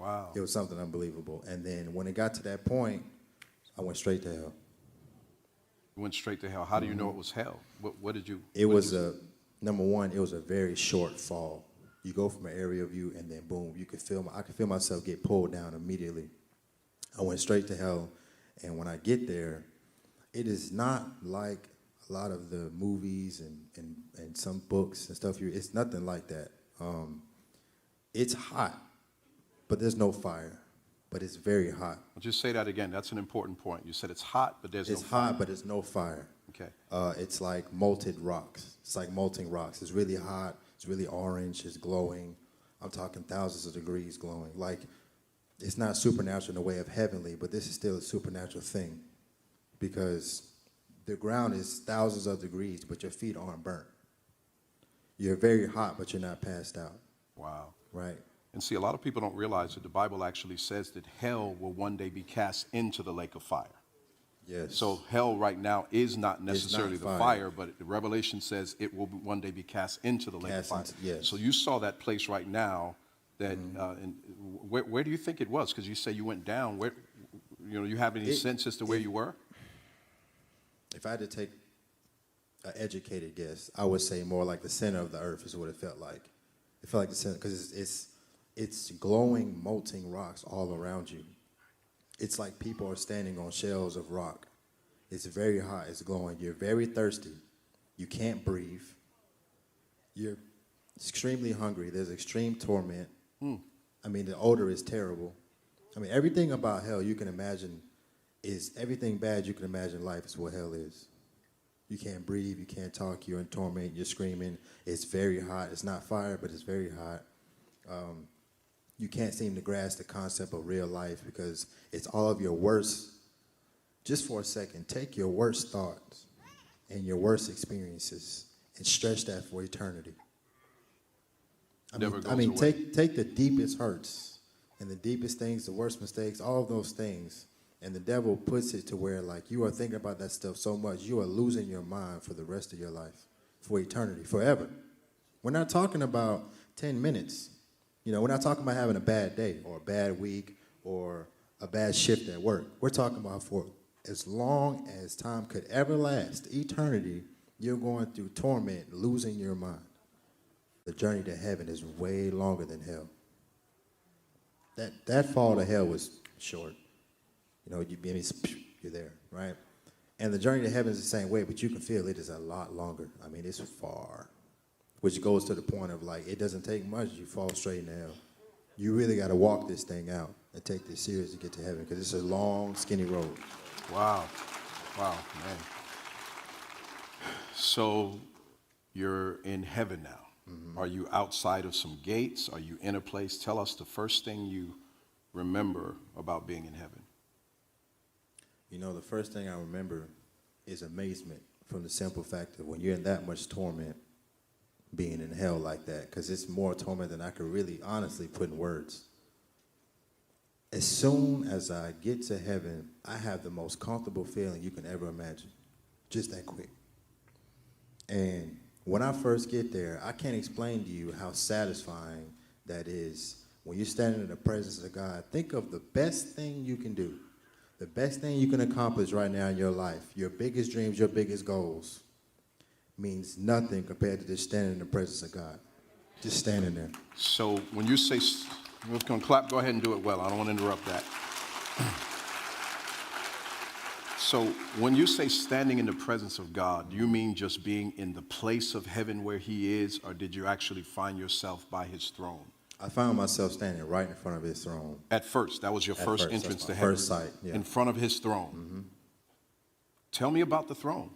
Wow. It was something unbelievable. And then when it got to that point, I went straight to hell. You went straight to hell. How do you know it was hell? What did you? It what was did you- number one, it was a very short fall. You go from an area view and then boom, I could feel myself get pulled down immediately. I went straight to hell. And when I get there, it is not like a lot of the movies and some books and stuff. It's nothing like that. It's hot, but there's no fire. But it's very hot. Just say that again. That's an important point. You said it's hot, but there's It's no fire. hot, but there's no fire. Okay. It's like molten rocks. It's like molten rocks. It's really hot. It's really orange. It's glowing. I'm talking thousands of degrees glowing. Like, it's not supernatural in the way of heavenly, but this is still a supernatural thing because the ground is thousands of degrees, but your feet aren't burnt. You're very hot, but you're not passed out. Wow. Right? And see, a lot of people don't realize that the Bible actually says that hell will one day be cast into the lake of fire. Yes. So hell right now is not necessarily the fire. fire, but the Revelation says it will one day be cast into the lake of fire. Yes. So you saw that place right now. That and where do you think it was? Because you say you went down. Where, you have any sense as to where you were? If I had to take an educated guess, I would say more like the center of the earth is what it felt like. It felt like the center because it's glowing, molten rocks all around you. It's like people are standing on shells of rock. It's very hot. It's glowing. You're very thirsty. You can't breathe. You're extremely hungry. There's extreme torment. I mean, the odor is terrible. I mean, everything about hell you can imagine is everything bad you can imagine life is what hell is. You can't breathe. You can't talk. You're in torment. You're screaming. It's very hot. It's not fire, but it's very hot. You can't seem to grasp the concept of real life because it's all of your worst. Just for a second, take your worst thoughts and your worst experiences and stretch that for eternity. Never goes away. Take the deepest hurts and the deepest things, the worst mistakes, all of those things, and the devil puts it to where like you are thinking about that stuff so much, you are losing your mind for the rest of your life, for eternity, forever. We're not talking about 10 minutes. We're not talking about having a bad day or a bad week or a bad shift at work. We're talking about for as long as time could ever last, eternity, you're going through torment, losing your mind. The journey to heaven is way longer than hell. That fall to hell was short. You're there, right? And the journey to heaven is the same way, but you can feel it is a lot longer. I mean, it's far. Which goes to the point of like, it doesn't take much, you fall straight into hell. You really got to walk this thing out and take this serious to get to heaven because it's a long, skinny road. Wow, man. So you're in heaven now. Mm-hmm. Are you outside of some gates? Are you in a place? Tell us the first thing you remember about being in heaven. The first thing I remember is amazement from the simple fact that when you're in that much torment, being in hell like that, because it's more torment than I could really honestly put in words. As soon as I get to heaven, I have the most comfortable feeling you can ever imagine. Just that quick. And when I first get there, I can't explain to you how satisfying that is. When you're standing in the presence of God, think of the best thing you can do. The best thing you can accomplish right now in your life, your biggest dreams, your biggest goals, means nothing compared to just standing in the presence of God. Just standing there. So when you say, we're going to clap, go ahead and do it well. I don't want to interrupt that. So when you say standing in the presence of God, do you mean just being in the place of heaven where he is, or did you actually find yourself by his throne? I found myself standing right in front of his throne. At first, that was your first entrance to heaven. First sight, yeah. In front of his throne. Mm-hmm. Tell me about the throne.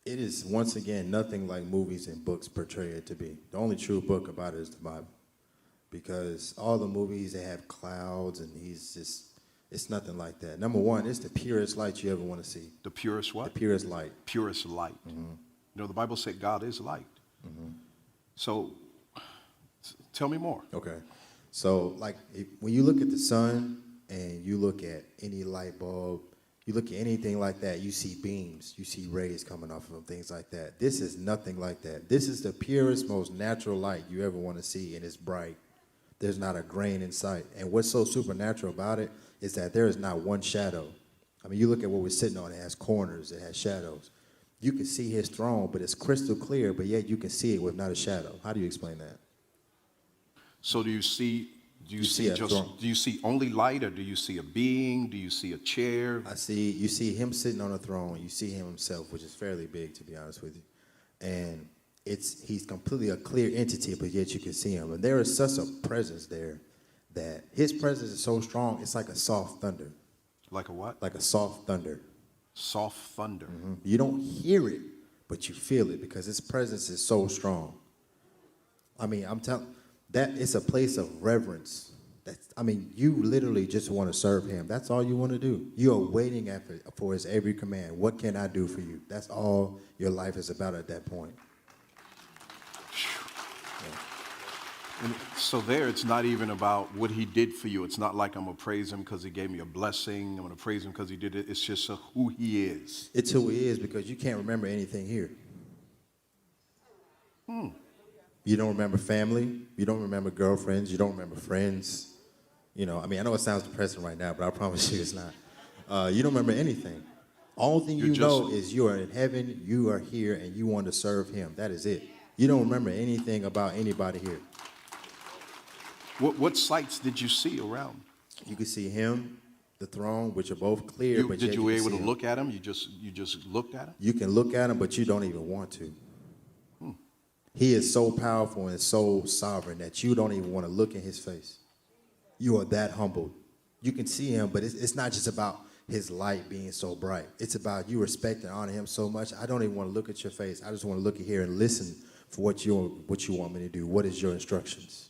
It is, once again, nothing like movies and books portray it to be. The only true book about it is the Bible. Because all the movies, they have clouds, and it's nothing like that. Number one, it's the purest light you ever want to see. The purest what? The purest light. Purest light. Mm-hmm. The Bible said God is light. Mm-hmm. So, tell me more. Okay. So, when you look at the sun and you look at any light bulb, you look at anything like that, you see beams, you see rays coming off of them, things like that. This is nothing like that. This is the purest, most natural light you ever want to see, and it's bright. There's not a grain in sight. And what's so supernatural about it is that there is not one shadow. I mean, you look at what we're sitting on, it has corners, it has shadows. You can see his throne, but it's crystal clear, but yet you can see it with not a shadow. How do you explain that? So do you see You see a throne. do you see only light, or do you see a being? Do you see a chair? You see him sitting on a throne, you see him himself, which is fairly big, to be honest with you. And he's completely a clear entity, but yet you can see him. And there is such a presence there that his presence is so strong, it's like a soft thunder. Like a what? Like a soft thunder. Soft thunder. You don't hear it, but you feel it because his presence is so strong. I mean, I'm telling that it's a place of reverence. You literally just want to serve him. That's all you want to do. You are waiting for his every command. What can I do for you? That's all your life is about at that point. And so there, it's not even about what he did for you. It's not like I'm going to praise him because he gave me a blessing. I'm going to praise him because he did it. It's just who he is. It's who he is because you can't remember anything here. You don't remember family. You don't remember girlfriends. You don't remember friends. I know it sounds depressing right now, but I promise you it's not. You don't remember anything. All thing you know is you are in heaven, you are here, and you want to serve him. That is it. You don't remember anything about anybody here. What sights did you see around? You can see him, the throne, which are both clear. But Did you were able to him. look at him? You just looked at him? You can look at him, but you don't even want to. He is so powerful and so sovereign that you don't even want to look in his face. You are that humbled. You can see him, but it's not just about his light being so bright. It's about you respect and honor him so much. I don't even want to look at your face. I just want to look at here and listen for what you want me to do. What is your instructions?